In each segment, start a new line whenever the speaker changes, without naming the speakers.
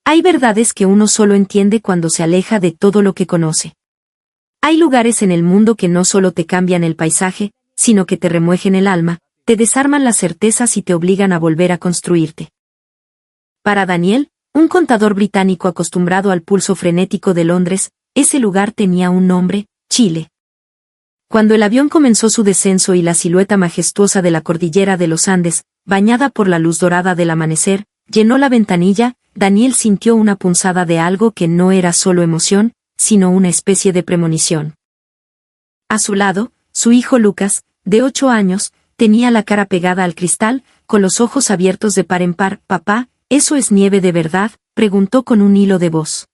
Hay verdades que uno solo entiende cuando se aleja de todo lo que conoce. Hay lugares en el mundo que no solo te cambian el paisaje, sino que te remueven el alma, te desarman las certezas y te obligan a volver a construirte. Para Daniel, un contador británico acostumbrado al pulso frenético de Londres, ese lugar tenía un nombre: Chile. Cuando el avión comenzó su descenso y la silueta majestuosa de la cordillera de los Andes, bañada por la luz dorada del amanecer, llenó la ventanilla, Daniel sintió una punzada de algo que no era solo emoción, sino una especie de premonición. A su lado, su hijo Lucas, de 8 años, tenía la cara pegada al cristal, con los ojos abiertos de par en par. «Papá, ¿eso es nieve de verdad?», preguntó con un hilo de voz.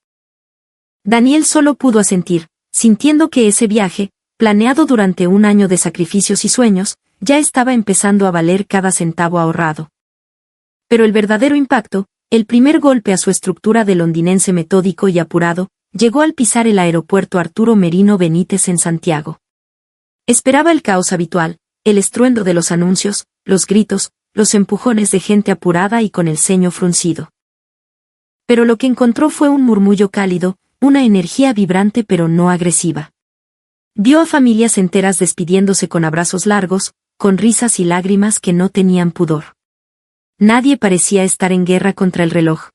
Daniel solo pudo asentir, sintiendo que ese viaje, planeado durante un año de sacrificios y sueños, ya estaba empezando a valer cada centavo ahorrado. Pero el verdadero impacto, el primer golpe a su estructura de londinense metódico y apurado, llegó al pisar el aeropuerto Arturo Merino Benítez en Santiago. Esperaba el caos habitual, el estruendo de los anuncios, los gritos, los empujones de gente apurada y con el ceño fruncido. Pero lo que encontró fue un murmullo cálido, una energía vibrante pero no agresiva. Vio a familias enteras despidiéndose con abrazos largos, con risas y lágrimas que no tenían pudor. Nadie parecía estar en guerra contra el reloj.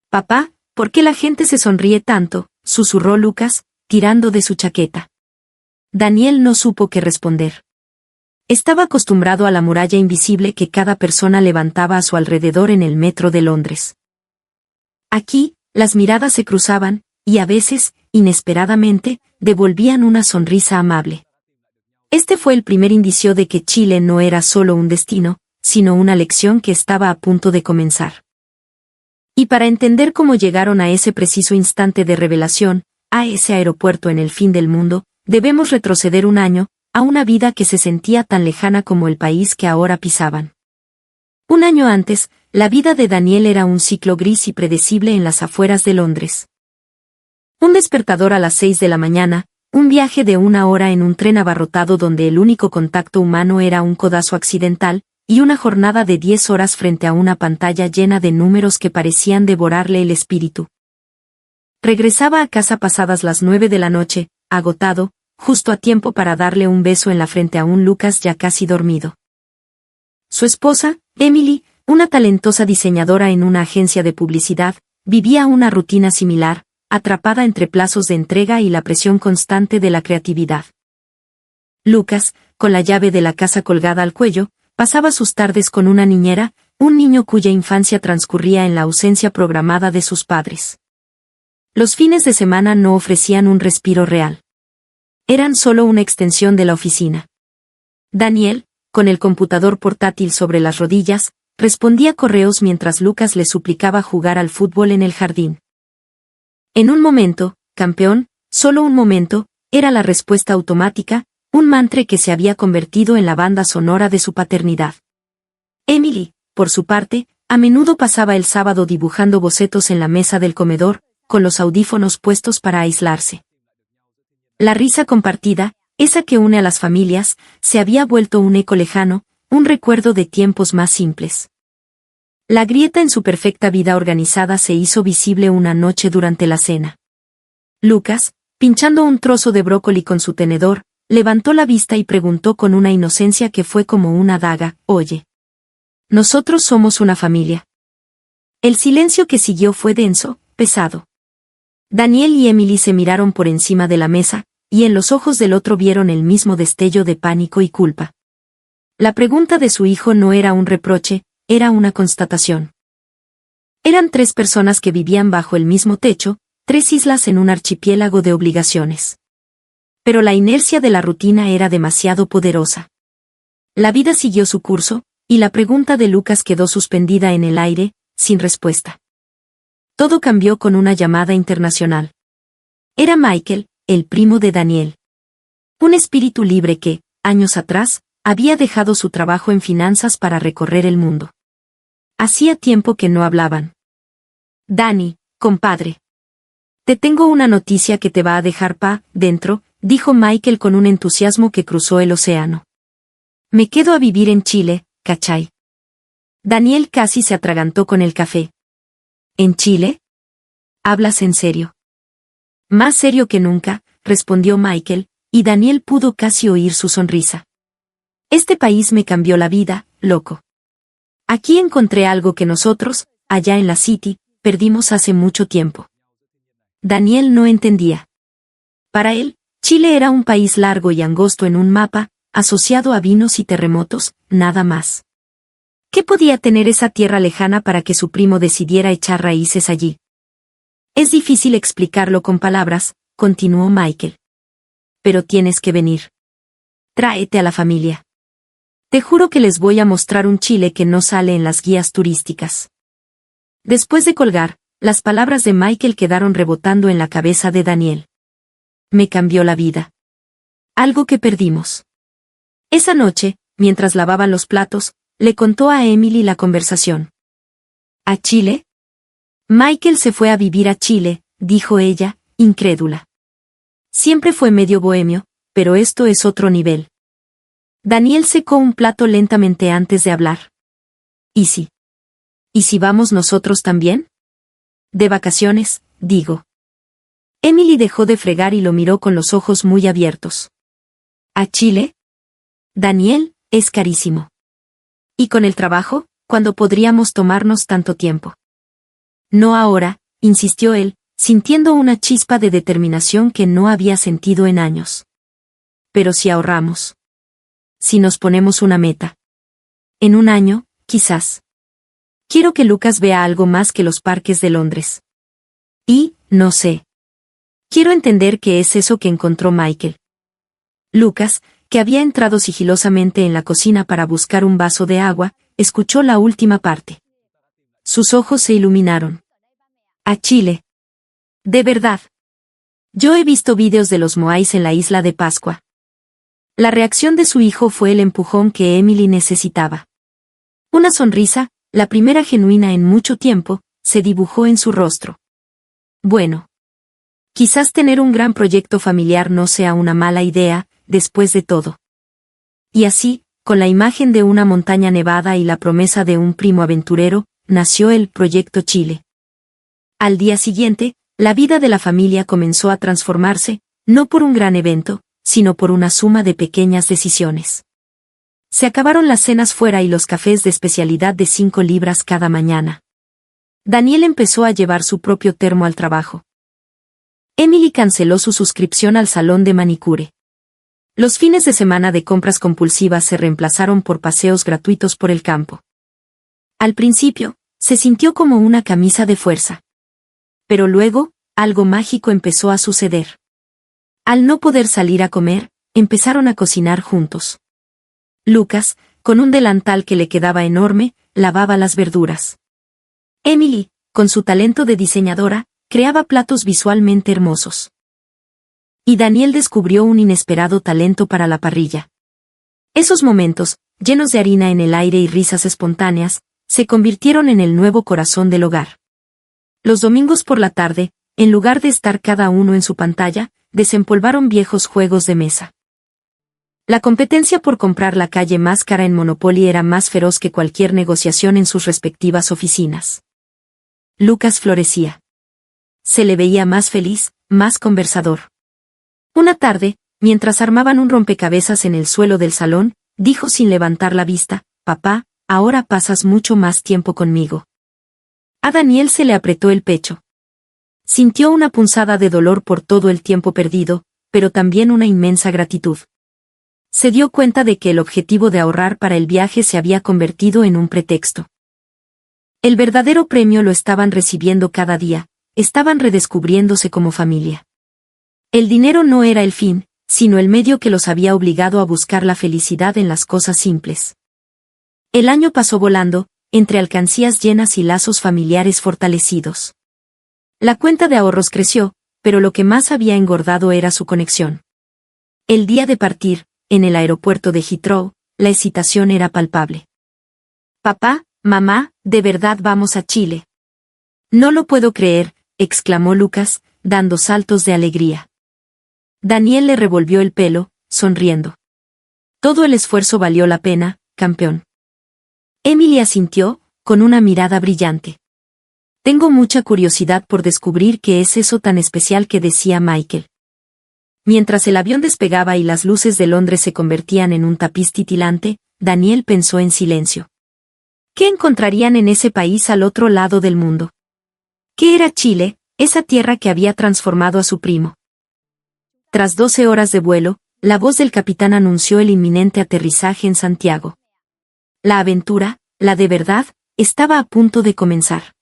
«Papá, ¿por qué la gente se sonríe tanto?», susurró Lucas, tirando de su chaqueta. Daniel no supo qué responder. Estaba acostumbrado a la muralla invisible que cada persona levantaba a su alrededor en el metro de Londres. Aquí, las miradas se cruzaban, y a veces, inesperadamente, devolvían una sonrisa amable. Este fue el primer indicio de que Chile no era solo un destino, sino una lección que estaba a punto de comenzar. Y para entender cómo llegaron a ese preciso instante de revelación, a ese aeropuerto en el fin del mundo, debemos retroceder un año, a una vida que se sentía tan lejana como el país que ahora pisaban. Un año antes, la vida de Daniel era un ciclo gris y predecible en las afueras de Londres. Un despertador a las 6 de la mañana, un viaje de 1 hora en un tren abarrotado donde el único contacto humano era un codazo accidental, y una jornada de 10 horas frente a una pantalla llena de números que parecían devorarle el espíritu. Regresaba a casa pasadas las 9 de la noche, agotado, justo a tiempo para darle un beso en la frente a un Lucas ya casi dormido. Su esposa, Emily, una talentosa diseñadora en una agencia de publicidad, vivía una rutina similar, atrapada entre plazos de entrega y la presión constante de la creatividad. Lucas, con la llave de la casa colgada al cuello, pasaba sus tardes con una niñera, un niño cuya infancia transcurría en la ausencia programada de sus padres. Los fines de semana no ofrecían un respiro real. Eran solo una extensión de la oficina. Daniel, con el computador portátil sobre las rodillas, respondía correos mientras Lucas le suplicaba jugar al fútbol en el jardín. En un momento, campeón, solo un momento, era la respuesta automática, un mantra que se había convertido en la banda sonora de su paternidad. Emily, por su parte, a menudo pasaba el sábado dibujando bocetos en la mesa del comedor, con los audífonos puestos para aislarse. La risa compartida, esa que une a las familias, se había vuelto un eco lejano, un recuerdo de tiempos más simples. La grieta en su perfecta vida organizada se hizo visible una noche durante la cena. Lucas, pinchando un trozo de brócoli con su tenedor, levantó la vista y preguntó con una inocencia que fue como una daga: «Oye, nosotros somos una familia». El silencio que siguió fue denso, pesado. Daniel y Emily se miraron por encima de la mesa, y en los ojos del otro vieron el mismo destello de pánico y culpa. La pregunta de su hijo no era un reproche, era una constatación. Eran 3 personas que vivían bajo el mismo techo, 3 islas en un archipiélago de obligaciones. Pero la inercia de la rutina era demasiado poderosa. La vida siguió su curso, y la pregunta de Lucas quedó suspendida en el aire, sin respuesta. Todo cambió con una llamada internacional. Era Michael, el primo de Daniel. Un espíritu libre que, años atrás, había dejado su trabajo en finanzas para recorrer el mundo. Hacía tiempo que no hablaban. «Dani, compadre. Te tengo una noticia que te va a dejar dentro», dijo Michael con un entusiasmo que cruzó el océano. «Me quedo a vivir en Chile, ¿cachai?». Daniel casi se atragantó con el café. «¿En Chile?». ¿Hablas en serio? Más serio que nunca, respondió Michael, y Daniel pudo casi oír su sonrisa. Este país me cambió la vida, loco. Aquí encontré algo que nosotros, allá en la City, perdimos hace mucho tiempo. Daniel no entendía. Para él, Chile era un país largo y angosto en un mapa, asociado a vinos y terremotos, nada más. ¿Qué podía tener esa tierra lejana para que su primo decidiera echar raíces allí? Es difícil explicarlo con palabras, continuó Michael. Pero tienes que venir. Tráete a la familia. Te juro que les voy a mostrar un Chile que no sale en las guías turísticas. Después de colgar, las palabras de Michael quedaron rebotando en la cabeza de Daniel. Me cambió la vida. Algo que perdimos. Esa noche, mientras lavaban los platos, le contó a Emily la conversación. ¿A Chile? Michael se fue a vivir a Chile, dijo ella, incrédula. Siempre fue medio bohemio, pero esto es otro nivel. Daniel secó un plato lentamente antes de hablar. ¿Y si? ¿Y si vamos nosotros también? De vacaciones, digo. Emily dejó de fregar y lo miró con los ojos muy abiertos. ¿A Chile? Daniel, es carísimo. ¿Y con el trabajo, cuándo podríamos tomarnos tanto tiempo? No ahora, insistió él, sintiendo una chispa de determinación que no había sentido en años. Pero si ahorramos. Si nos ponemos una meta. En un año, quizás. Quiero que Lucas vea algo más que los parques de Londres. Y, no sé. Quiero entender qué es eso que encontró Michael. Lucas, que había entrado sigilosamente en la cocina para buscar un vaso de agua, escuchó la última parte. Sus ojos se iluminaron. A Chile. De verdad. Yo he visto vídeos de los moais en la isla de Pascua. La reacción de su hijo fue el empujón que Emily necesitaba. Una sonrisa, la primera genuina en mucho tiempo, se dibujó en su rostro. Bueno. Quizás tener un gran proyecto familiar no sea una mala idea, después de todo. Y así, con la imagen de una montaña nevada y la promesa de un primo aventurero, nació el Proyecto Chile. Al día siguiente, la vida de la familia comenzó a transformarse, no por un gran evento, sino por una suma de pequeñas decisiones. Se acabaron las cenas fuera y los cafés de especialidad de 5 libras cada mañana. Daniel empezó a llevar su propio termo al trabajo. Emily canceló su suscripción al salón de manicure. Los fines de semana de compras compulsivas se reemplazaron por paseos gratuitos por el campo. Al principio, se sintió como una camisa de fuerza. Pero luego, algo mágico empezó a suceder. Al no poder salir a comer, empezaron a cocinar juntos. Lucas, con un delantal que le quedaba enorme, lavaba las verduras. Emily, con su talento de diseñadora, creaba platos visualmente hermosos. Y Daniel descubrió un inesperado talento para la parrilla. Esos momentos, llenos de harina en el aire y risas espontáneas, se convirtieron en el nuevo corazón del hogar. Los domingos por la tarde, en lugar de estar cada uno en su pantalla, desempolvaron viejos juegos de mesa. La competencia por comprar la calle más cara en Monopoly era más feroz que cualquier negociación en sus respectivas oficinas. Lucas florecía. Se le veía más feliz, más conversador. Una tarde, mientras armaban un rompecabezas en el suelo del salón, dijo sin levantar la vista, «Papá, ahora pasas mucho más tiempo conmigo». A Daniel se le apretó el pecho. Sintió una punzada de dolor por todo el tiempo perdido, pero también una inmensa gratitud. Se dio cuenta de que el objetivo de ahorrar para el viaje se había convertido en un pretexto. El verdadero premio lo estaban recibiendo cada día, estaban redescubriéndose como familia. El dinero no era el fin, sino el medio que los había obligado a buscar la felicidad en las cosas simples. El año pasó volando, entre alcancías llenas y lazos familiares fortalecidos. La cuenta de ahorros creció, pero lo que más había engordado era su conexión. El día de partir, en el aeropuerto de Heathrow, la excitación era palpable. «Papá, mamá, ¿de verdad vamos a Chile?» «No lo puedo creer», exclamó Lucas, dando saltos de alegría. Daniel le revolvió el pelo, sonriendo. «Todo el esfuerzo valió la pena, campeón». Emily asintió, con una mirada brillante. Tengo mucha curiosidad por descubrir qué es eso tan especial que decía Michael. Mientras el avión despegaba y las luces de Londres se convertían en un tapiz titilante, Daniel pensó en silencio. ¿Qué encontrarían en ese país al otro lado del mundo? ¿Qué era Chile, esa tierra que había transformado a su primo? Tras 12 horas de vuelo, la voz del capitán anunció el inminente aterrizaje en Santiago. La aventura, la de verdad, estaba a punto de comenzar.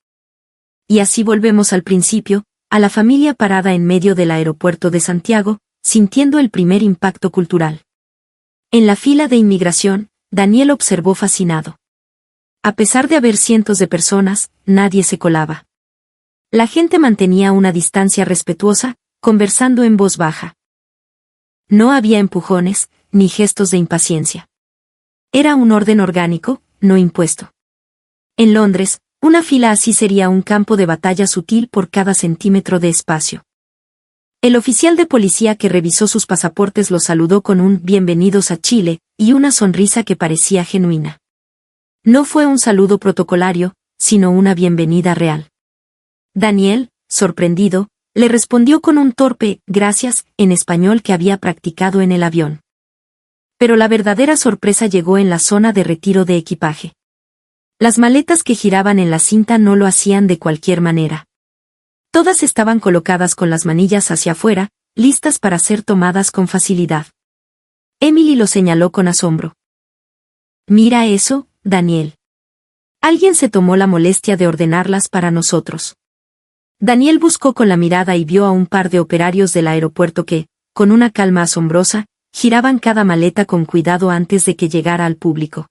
Y así volvemos al principio, a la familia parada en medio del aeropuerto de Santiago, sintiendo el primer impacto cultural. En la fila de inmigración, Daniel observó fascinado. A pesar de haber cientos de personas, nadie se colaba. La gente mantenía una distancia respetuosa, conversando en voz baja. No había empujones, ni gestos de impaciencia. Era un orden orgánico, no impuesto. En Londres, una fila así sería un campo de batalla sutil por cada centímetro de espacio. El oficial de policía que revisó sus pasaportes los saludó con un «Bienvenidos a Chile» y una sonrisa que parecía genuina. No fue un saludo protocolario, sino una bienvenida real. Daniel, sorprendido, le respondió con un torpe «gracias» en español que había practicado en el avión. Pero la verdadera sorpresa llegó en la zona de retiro de equipaje. Las maletas que giraban en la cinta no lo hacían de cualquier manera. Todas estaban colocadas con las manillas hacia afuera, listas para ser tomadas con facilidad. Emily lo señaló con asombro. «Mira eso, Daniel. Alguien se tomó la molestia de ordenarlas para nosotros». Daniel buscó con la mirada y vio a un par de operarios del aeropuerto que, con una calma asombrosa, giraban cada maleta con cuidado antes de que llegara al público.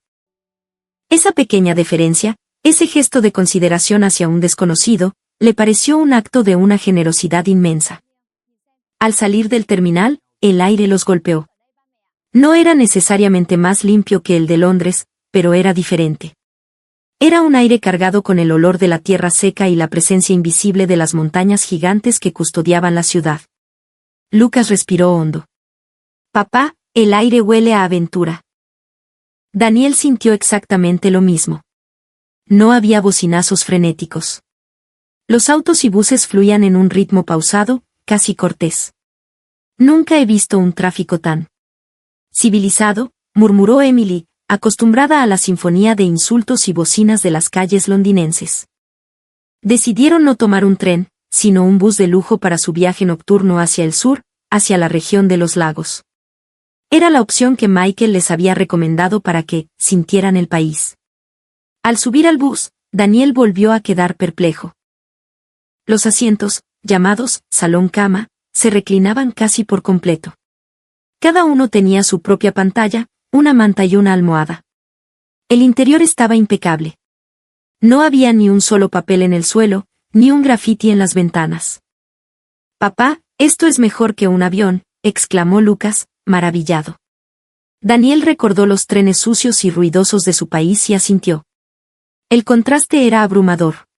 Esa pequeña deferencia, ese gesto de consideración hacia un desconocido, le pareció un acto de una generosidad inmensa. Al salir del terminal, el aire los golpeó. No era necesariamente más limpio que el de Londres, pero era diferente. Era un aire cargado con el olor de la tierra seca y la presencia invisible de las montañas gigantes que custodiaban la ciudad. Lucas respiró hondo. «Papá, el aire huele a aventura». Daniel sintió exactamente lo mismo. No había bocinazos frenéticos. Los autos y buses fluían en un ritmo pausado, casi cortés. «Nunca he visto un tráfico tan civilizado», murmuró Emily, acostumbrada a la sinfonía de insultos y bocinas de las calles londinenses. Decidieron no tomar un tren, sino un bus de lujo para su viaje nocturno hacia el sur, hacia la región de los lagos. Era la opción que Michael les había recomendado para que sintieran el país. Al subir al bus, Daniel volvió a quedar perplejo. Los asientos, llamados salón-cama, se reclinaban casi por completo. Cada uno tenía su propia pantalla, una manta y una almohada. El interior estaba impecable. No había ni un solo papel en el suelo, ni un grafiti en las ventanas. «Papá, esto es mejor que un avión», exclamó Lucas, maravillado. Daniel recordó los trenes sucios y ruidosos de su país y asintió. El contraste era abrumador.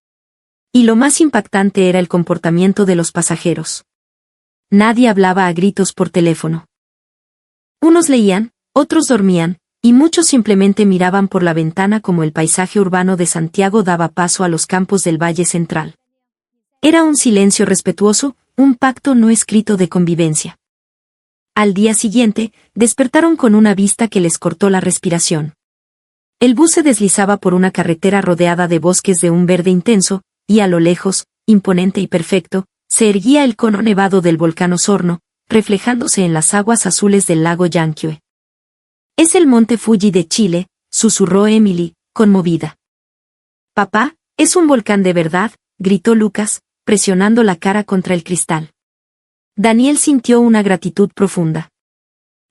Y lo más impactante era el comportamiento de los pasajeros. Nadie hablaba a gritos por teléfono. Unos leían, otros dormían, y muchos simplemente miraban por la ventana como el paisaje urbano de Santiago daba paso a los campos del Valle Central. Era un silencio respetuoso, un pacto no escrito de convivencia. Al día siguiente, despertaron con una vista que les cortó la respiración. El bus se deslizaba por una carretera rodeada de bosques de un verde intenso, y a lo lejos, imponente y perfecto, se erguía el cono nevado del volcán Osorno, reflejándose en las aguas azules del lago Yanquihue. «Es el monte Fuji de Chile», susurró Emily, conmovida. «Papá, es un volcán de verdad», gritó Lucas, presionando la cara contra el cristal. Daniel sintió una gratitud profunda.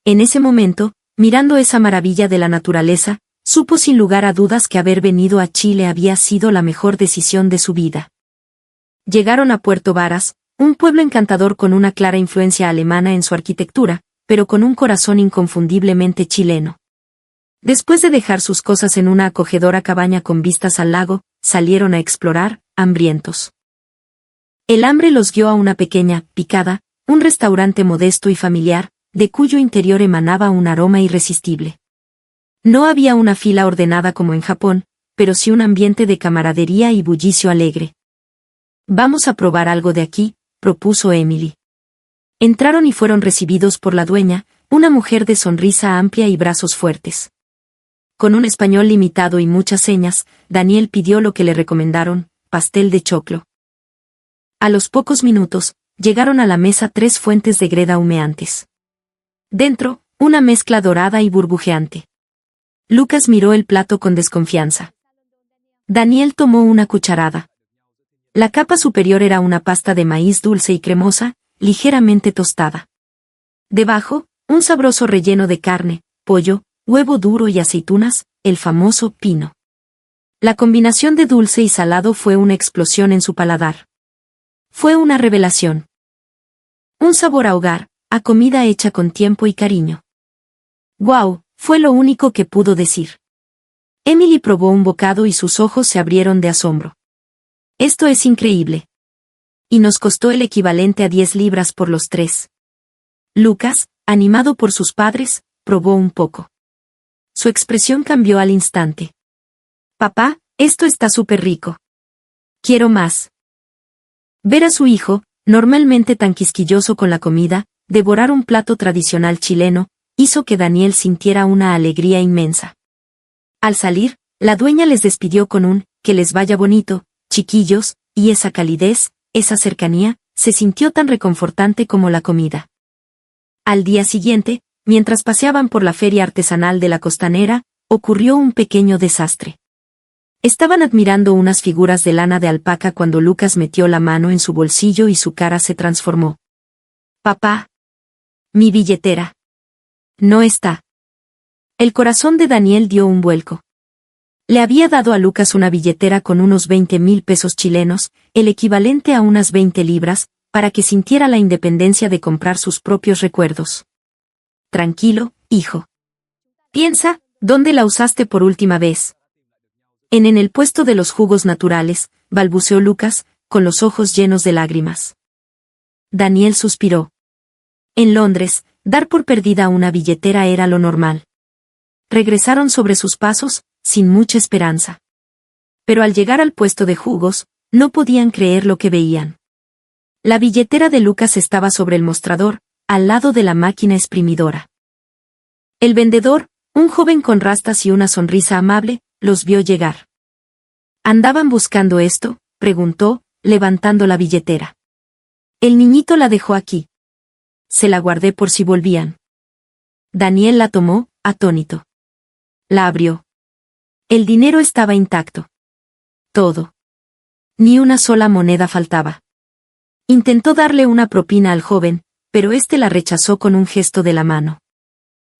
En ese momento, mirando esa maravilla de la naturaleza, supo sin lugar a dudas que haber venido a Chile había sido la mejor decisión de su vida. Llegaron a Puerto Varas, un pueblo encantador con una clara influencia alemana en su arquitectura, pero con un corazón inconfundiblemente chileno. Después de dejar sus cosas en una acogedora cabaña con vistas al lago, salieron a explorar, hambrientos. El hambre los guió a una pequeña picada, un restaurante modesto y familiar, de cuyo interior emanaba un aroma irresistible. No había una fila ordenada como en Japón, pero sí un ambiente de camaradería y bullicio alegre. Vamos a probar algo de aquí, propuso Emily. Entraron y fueron recibidos por la dueña, una mujer de sonrisa amplia y brazos fuertes. Con un español limitado y muchas señas, Daniel pidió lo que le recomendaron, pastel de choclo. A los pocos minutos, llegaron a la mesa 3 fuentes de greda humeantes. Dentro, una mezcla dorada y burbujeante. Lucas miró el plato con desconfianza. Daniel tomó una cucharada. La capa superior era una pasta de maíz dulce y cremosa, ligeramente tostada. Debajo, un sabroso relleno de carne, pollo, huevo duro y aceitunas, el famoso pino. La combinación de dulce y salado fue una explosión en su paladar. Fue una revelación. Un sabor a hogar, a comida hecha con tiempo y cariño. «¡Guau!», fue lo único que pudo decir. Emily probó un bocado y sus ojos se abrieron de asombro. «Esto es increíble. Y nos costó el equivalente a 10 libras por los 3». Lucas, animado por sus padres, probó un poco. Su expresión cambió al instante. «Papá, esto está súper rico. Quiero más». Ver a su hijo, normalmente tan quisquilloso con la comida, devorar un plato tradicional chileno, hizo que Daniel sintiera una alegría inmensa. Al salir, la dueña les despidió con un «que les vaya bonito, chiquillos», y esa calidez, esa cercanía, se sintió tan reconfortante como la comida. Al día siguiente, mientras paseaban por la feria artesanal de la Costanera, ocurrió un pequeño desastre. Estaban admirando unas figuras de lana de alpaca cuando Lucas metió la mano en su bolsillo y su cara se transformó. «Papá. Mi billetera. No está». El corazón de Daniel dio un vuelco. Le había dado a Lucas una billetera con unos 20,000 pesos chilenos, el equivalente a unas 20 libras, para que sintiera la independencia de comprar sus propios recuerdos. «Tranquilo, hijo. Piensa, ¿dónde la usaste por última vez?» En el puesto de los jugos naturales», balbuceó Lucas, con los ojos llenos de lágrimas. Daniel suspiró. En Londres, dar por perdida una billetera era lo normal. Regresaron sobre sus pasos, sin mucha esperanza. Pero al llegar al puesto de jugos, no podían creer lo que veían. La billetera de Lucas estaba sobre el mostrador, al lado de la máquina exprimidora. El vendedor, un joven con rastas y una sonrisa amable, los vio llegar. «¿Andaban buscando esto?», preguntó, levantando la billetera. «El niñito la dejó aquí. Se la guardé por si volvían». Daniel la tomó, atónito. La abrió. El dinero estaba intacto. Todo. Ni una sola moneda faltaba. Intentó darle una propina al joven, pero éste la rechazó con un gesto de la mano.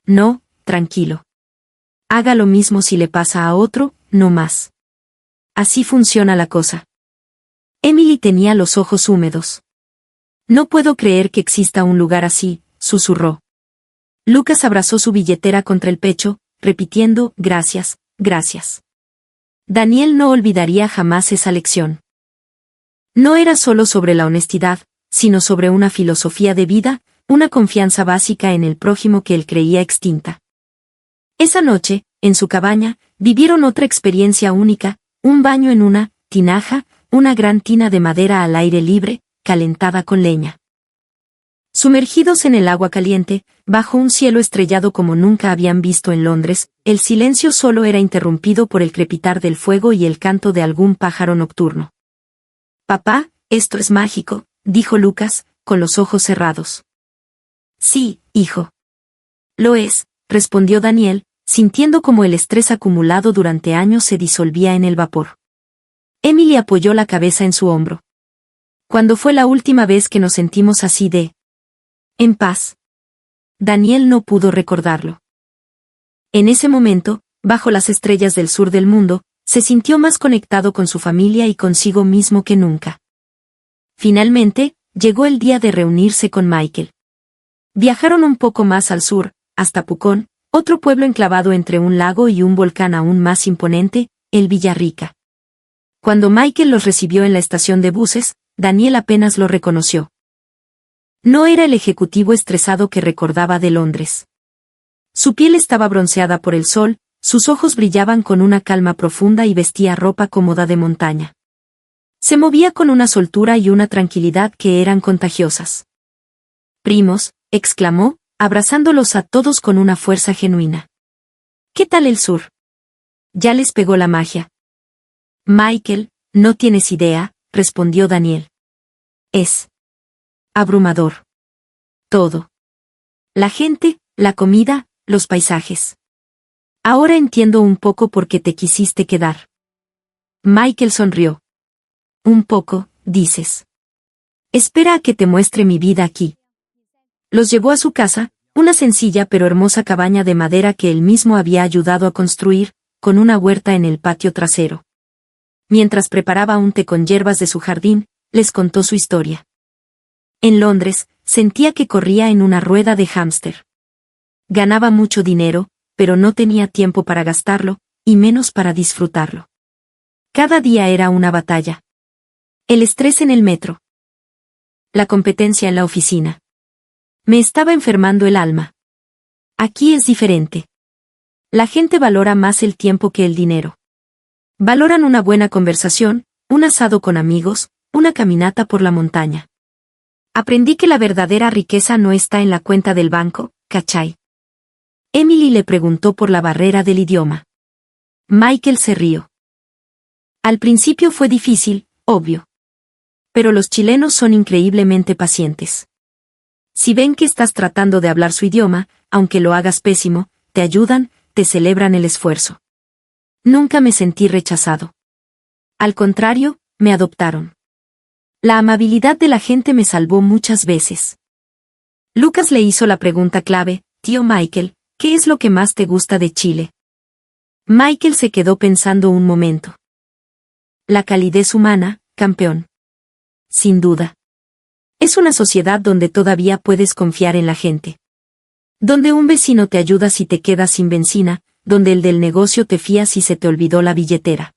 «No, tranquilo. Haga lo mismo si le pasa a otro, no más. Así funciona la cosa». Emily tenía los ojos húmedos. «No puedo creer que exista un lugar así», susurró. Lucas abrazó su billetera contra el pecho, repitiendo «gracias, gracias». Daniel no olvidaría jamás esa lección. No era solo sobre la honestidad, sino sobre una filosofía de vida, una confianza básica en el prójimo que él creía extinta. Esa noche, en su cabaña, vivieron otra experiencia única, un baño en una tinaja, una gran tina de madera al aire libre, calentada con leña. Sumergidos en el agua caliente, bajo un cielo estrellado como nunca habían visto en Londres, el silencio solo era interrumpido por el crepitar del fuego y el canto de algún pájaro nocturno. «Papá, esto es mágico», dijo Lucas, con los ojos cerrados. «Sí, hijo. Lo es», respondió Daniel, sintiendo como el estrés acumulado durante años se disolvía en el vapor. Emily apoyó la cabeza en su hombro. «¿Cuándo fue la última vez que nos sentimos así en paz?» Daniel no pudo recordarlo. En ese momento, bajo las estrellas del sur del mundo, se sintió más conectado con su familia y consigo mismo que nunca. Finalmente, llegó el día de reunirse con Michael. Viajaron un poco más al sur, hasta Pucón, otro pueblo enclavado entre un lago y un volcán aún más imponente, el Villarrica. Cuando Michael los recibió en la estación de buses, Daniel apenas lo reconoció. No era el ejecutivo estresado que recordaba de Londres. Su piel estaba bronceada por el sol, sus ojos brillaban con una calma profunda y vestía ropa cómoda de montaña. Se movía con una soltura y una tranquilidad que eran contagiosas. «Primos», exclamó, abrazándolos a todos con una fuerza genuina. «¿Qué tal el sur? ¿Ya les pegó la magia?» «Michael, no tienes idea», respondió Daniel. «Es abrumador. Todo. La gente, la comida, los paisajes. Ahora entiendo un poco por qué te quisiste quedar». Michael sonrió. «Un poco, dices. Espera a que te muestre mi vida aquí». Los llevó a su casa, una sencilla pero hermosa cabaña de madera que él mismo había ayudado a construir, con una huerta en el patio trasero. Mientras preparaba un té con hierbas de su jardín, les contó su historia. En Londres, sentía que corría en una rueda de hámster. Ganaba mucho dinero, pero no tenía tiempo para gastarlo, y menos para disfrutarlo. Cada día era una batalla. El estrés en el metro. La competencia en la oficina. Me estaba enfermando el alma. Aquí es diferente. La gente valora más el tiempo que el dinero. Valoran una buena conversación, un asado con amigos, una caminata por la montaña. Aprendí que la verdadera riqueza no está en la cuenta del banco, ¿cachai? Emily le preguntó por la barrera del idioma. Michael se rió. Al principio fue difícil, obvio. Pero los chilenos son increíblemente pacientes. Si ven que estás tratando de hablar su idioma, aunque lo hagas pésimo, te ayudan, te celebran el esfuerzo. Nunca me sentí rechazado. Al contrario, me adoptaron. La amabilidad de la gente me salvó muchas veces. Lucas le hizo la pregunta clave: «Tío Michael, ¿qué es lo que más te gusta de Chile?» Michael se quedó pensando un momento. «La calidez humana, campeón. Sin duda. Es una sociedad donde todavía puedes confiar en la gente. Donde un vecino te ayuda si te quedas sin benzina, donde el del negocio te fía si se te olvidó la billetera.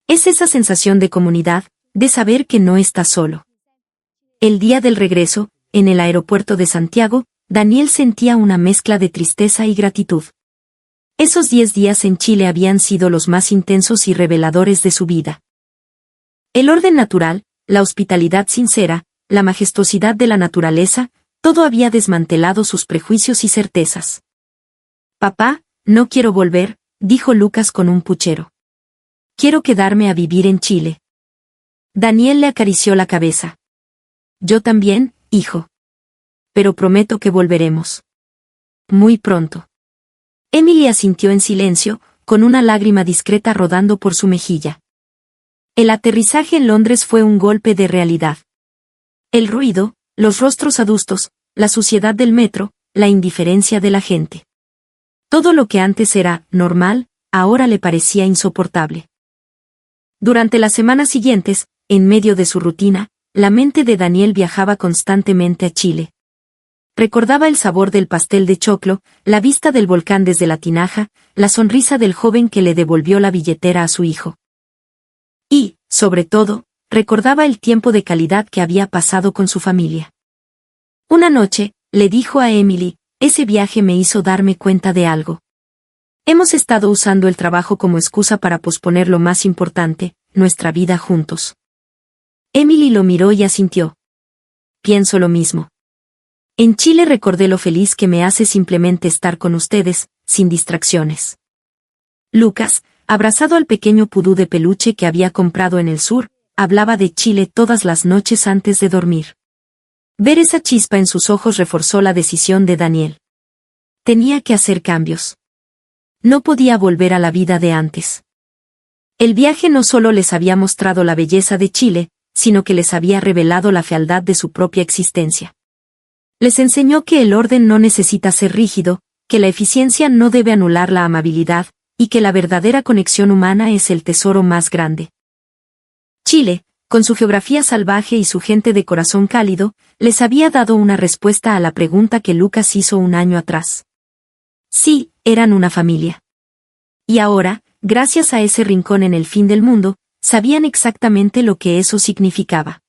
Es esa sensación de comunidad, de saber que no estás solo». El día del regreso, en el aeropuerto de Santiago, Daniel sentía una mezcla de tristeza y gratitud. Esos 10 días en Chile habían sido los más intensos y reveladores de su vida. El orden natural, la hospitalidad sincera, la majestuosidad de la naturaleza, todo había desmantelado sus prejuicios y certezas. «Papá, no quiero volver», dijo Lucas con un puchero. «Quiero quedarme a vivir en Chile». Daniel le acarició la cabeza. «Yo también, hijo. Pero prometo que volveremos. Muy pronto». Emily asintió en silencio, con una lágrima discreta rodando por su mejilla. El aterrizaje en Londres fue un golpe de realidad. El ruido, los rostros adustos, la suciedad del metro, la indiferencia de la gente. Todo lo que antes era normal, ahora le parecía insoportable. Durante las semanas siguientes, en medio de su rutina, la mente de Daniel viajaba constantemente a Chile. Recordaba el sabor del pastel de choclo, la vista del volcán desde la tinaja, la sonrisa del joven que le devolvió la billetera a su hijo. Y, sobre todo, recordaba el tiempo de calidad que había pasado con su familia. Una noche, le dijo a Emily: «Ese viaje me hizo darme cuenta de algo. Hemos estado usando el trabajo como excusa para posponer lo más importante, nuestra vida juntos». Emily lo miró y asintió. «Pienso lo mismo. En Chile recordé lo feliz que me hace simplemente estar con ustedes, sin distracciones». Lucas, abrazado al pequeño pudú de peluche que había comprado en el sur, hablaba de Chile todas las noches antes de dormir. Ver esa chispa en sus ojos reforzó la decisión de Daniel. Tenía que hacer cambios. No podía volver a la vida de antes. El viaje no solo les había mostrado la belleza de Chile, sino que les había revelado la fealdad de su propia existencia. Les enseñó que el orden no necesita ser rígido, que la eficiencia no debe anular la amabilidad, y que la verdadera conexión humana es el tesoro más grande. Chile, con su geografía salvaje y su gente de corazón cálido, les había dado una respuesta a la pregunta que Lucas hizo un año atrás. Sí, eran una familia. Y ahora, gracias a ese rincón en el fin del mundo, sabían exactamente lo que eso significaba.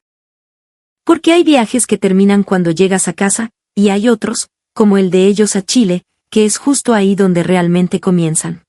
Porque hay viajes que terminan cuando llegas a casa, y hay otros, como el de ellos a Chile, que es justo ahí donde realmente comienzan.